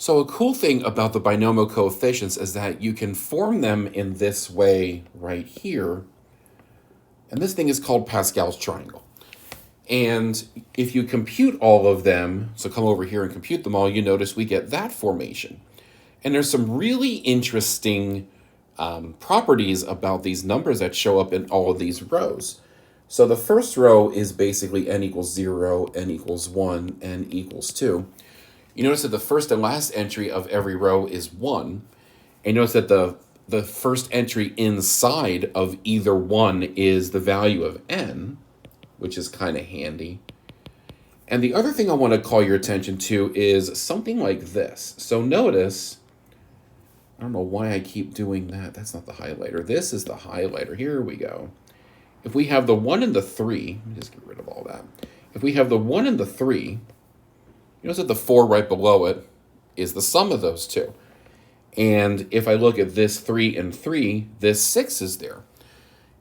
So a cool thing about the binomial coefficients is that you can form them in this way right here. And this thing is called Pascal's triangle. And if you compute all of them, so come over here and compute them all, you notice we get that formation. And there's some really interesting properties about these numbers that show up in all of these rows. So the first row is basically n equals 0, n equals 1, n equals 2. You notice that the first and last entry of every row is 1. And notice that the first entry inside of either one is the value of n, which is kind of handy. And the other thing I want to call your attention to is something like this. So notice, I don't know why I keep doing that. That's not the highlighter. This is the highlighter. Here we go. If we have the 1 and the 3, let me just get rid of all that. If we have the 1 and the 3, you notice that the 4 right below it is the sum of those two. And if I look at this 3 and 3, this 6 is there.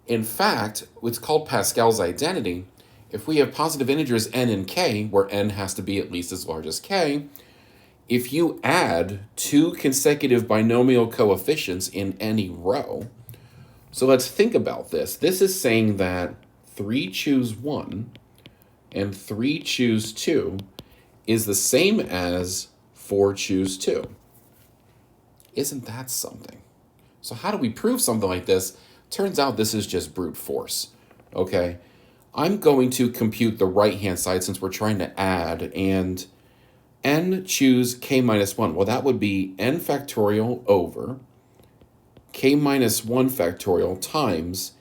In fact, it's called Pascal's identity. If we have positive integers n and k, where n has to be at least as large as k, if you add two consecutive binomial coefficients in any row, so let's think about this. This is saying that 3 choose 1 and 3 choose 2 is the same as 4 choose 2. Isn't that something? So how do we prove something like this? Turns out this is just brute force, okay? I'm going to compute the right-hand side since we're trying to add, and n choose k minus 1. Well, that would be n factorial over k minus 1 factorial times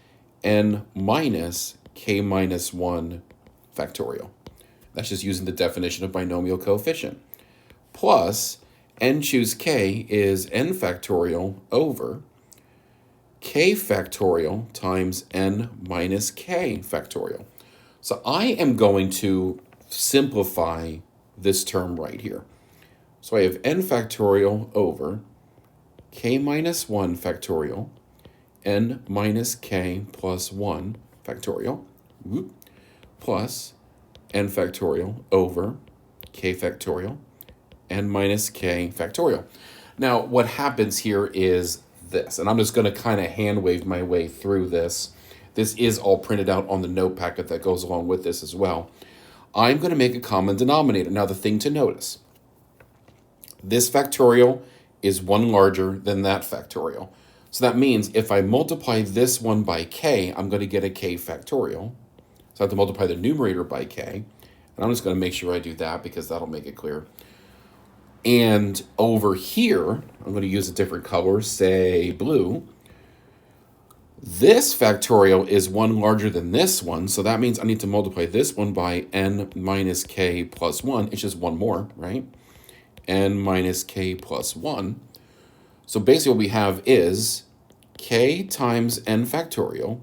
n minus k minus 1 factorial. That's just using the definition of binomial coefficient. Plus, n choose k is n factorial over k factorial times n minus k factorial. So I am going to simplify this term right here. So I have n factorial over k minus 1 factorial, n minus k plus 1 factorial, plus n factorial over k factorial, n minus k factorial. Now, what happens here is this, and I'm just going to kind of hand wave my way through this. This is all printed out on the note packet that goes along with this as well. I'm going to make a common denominator. Now, the thing to notice, this factorial is 1 larger than that factorial. So that means if I multiply this one by k, I'm going to get a k factorial. So I have to multiply the numerator by k. And I'm just going to make sure I do that because that'll make it clear. And over here, I'm going to use a different color, say blue. This factorial is 1 larger than this one, so that means I need to multiply this one by n minus k plus 1. It's just one more, right? N minus k plus 1. So basically what we have is k times n factorial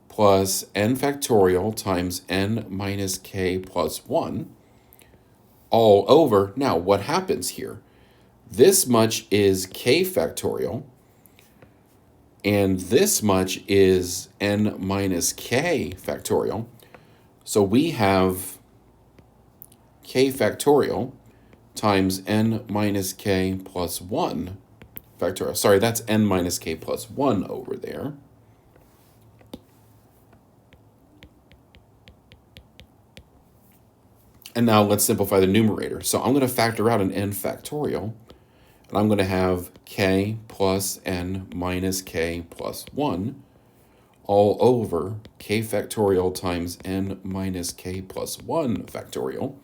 plus n factorial times n minus k plus 1 all over. Now, what happens here? This much is k factorial, and this much is n minus k factorial. So we have k factorial times n minus k plus 1 factorial. Sorry, that's n minus k plus 1 over there. And now let's simplify the numerator. So I'm going to factor out an n factorial, and I'm going to have k plus n minus k plus 1 all over k factorial times n minus k plus 1 factorial.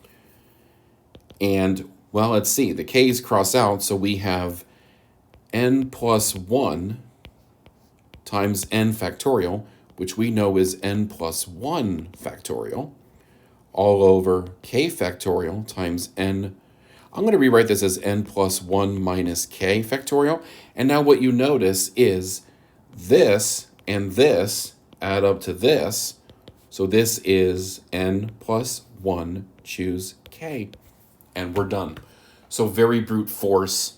And, well, let's see. The k's cross out, so we have n plus 1 times n factorial, which we know is n plus 1 factorial, all over k factorial times n. I'm going to rewrite this as n plus 1 minus k factorial. And now what you notice is this and this add up to this. So this is n plus 1 choose k. And we're done. So very brute force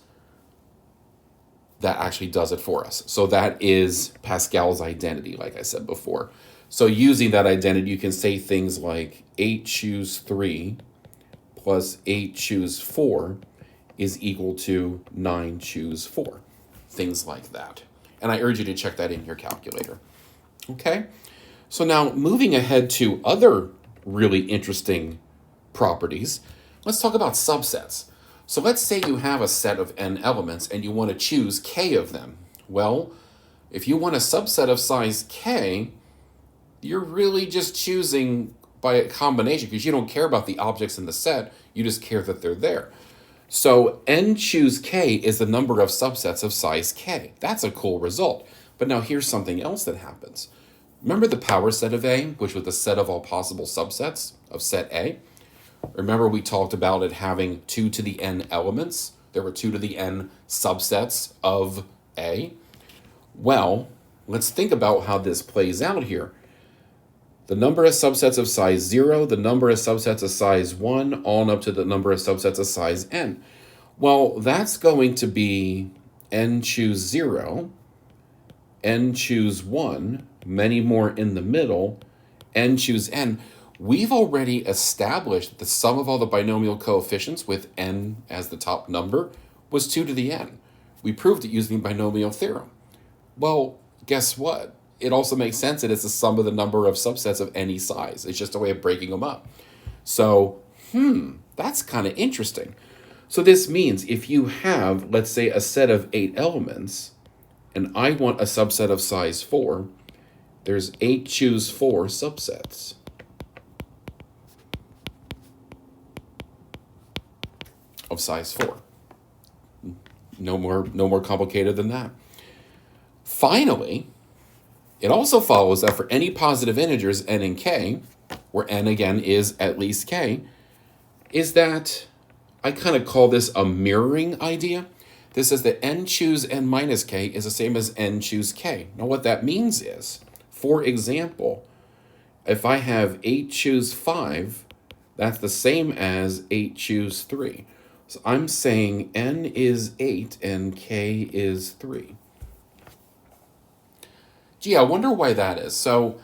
that actually does it for us. So that is Pascal's identity, like I said before. So using that identity, you can say things like 8 choose 3 plus 8 choose 4 is equal to 9 choose 4. Things like that. And I urge you to check that in your calculator. Okay? So now moving ahead to other really interesting properties, let's talk about subsets. So let's say you have a set of n elements and you want to choose k of them. Well, if you want a subset of size k, you're really just choosing by a combination because you don't care about the objects in the set, you just care that they're there. So n choose k is the number of subsets of size k. That's a cool result. But now here's something else that happens. Remember the power set of A, which was the set of all possible subsets of set A? Remember we talked about it having 2 to the n elements? There were 2 to the n subsets of A. Well, let's think about how this plays out here. The number of subsets of size 0, the number of subsets of size 1, on up to the number of subsets of size n. Well, that's going to be n choose 0, n choose 1, many more in the middle, n choose n. We've already established the sum of all the binomial coefficients with n as the top number was 2 to the n. We proved it using the binomial theorem. Well, guess what? It also makes sense that it's the sum of the number of subsets of any size. It's just a way of breaking them up. So, that's kind of interesting. So this means if you have, let's say, a set of 8 elements, and I want a subset of size 4, there's 8 choose 4 subsets. Of size 4. No more complicated than that. Finally, it also follows that for any positive integers n and k, where n again is at least k, is that I kind of call this a mirroring idea. This says that n choose n minus k is the same as n choose k. Now what that means is, for example, if I have 8 choose 5, that's the same as 8 choose 3. So I'm saying n is 8 and k is 3. Gee, I wonder why that is. So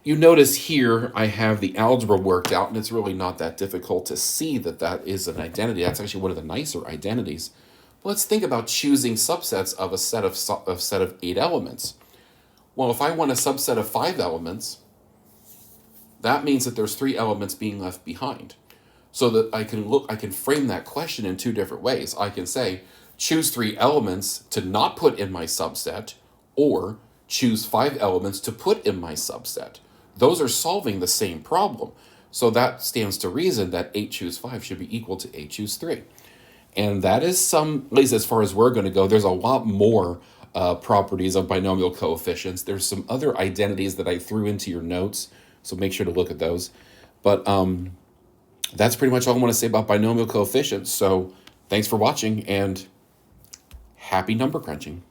you notice here I have the algebra worked out, and it's really not that difficult to see that that is an identity. That's actually one of the nicer identities. But let's think about choosing subsets of a set of 8 elements. Well, if I want a subset of 5 elements, that means that there's 3 elements being left behind. So that I can frame that question in 2 different ways. I can say, choose 3 elements to not put in my subset, or choose 5 elements to put in my subset. Those are solving the same problem. So that stands to reason that 8 choose 5 should be equal to 8 choose 3. And that is at least as far as we're going to go, there's a lot more properties of binomial coefficients. There's some other identities that I threw into your notes, so make sure to look at those. But that's pretty much all I want to say about binomial coefficients. So thanks for watching, and happy number crunching.